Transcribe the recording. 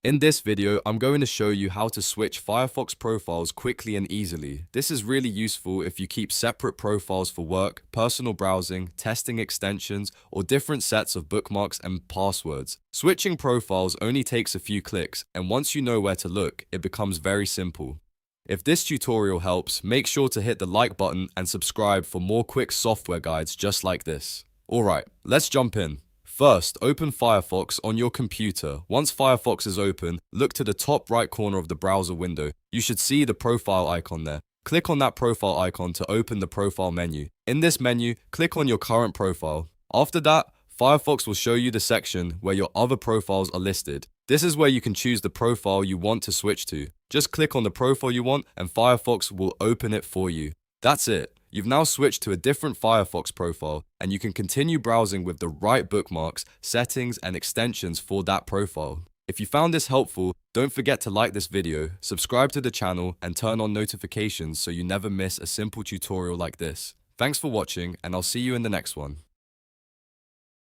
In this video, I'm going to show you how to switch Firefox profiles quickly and easily. This is really useful if you keep separate profiles for work, personal browsing, testing extensions, or different sets of bookmarks and passwords. Switching profiles only takes a few clicks, and once you know where to look, it becomes very simple. If this tutorial helps, make sure to hit the like button and subscribe for more quick software guides just like this. Alright, let's jump in. First, open Firefox on your computer. Once Firefox is open, look to the top right corner of the browser window. You should see the profile icon there. Click on that profile icon to open the profile menu. In this menu, click on your current profile. After that, Firefox will show you the section where your other profiles are listed. This is where you can choose the profile you want to switch to. Just click on the profile you want and Firefox will open it for you. That's it. You've now switched to a different Firefox profile and you can continue browsing with the right bookmarks, settings, and extensions for that profile. If you found this helpful, don't forget to like this video, subscribe to the channel, and turn on notifications so you never miss a simple tutorial like this. Thanks for watching, and I'll see you in the next one.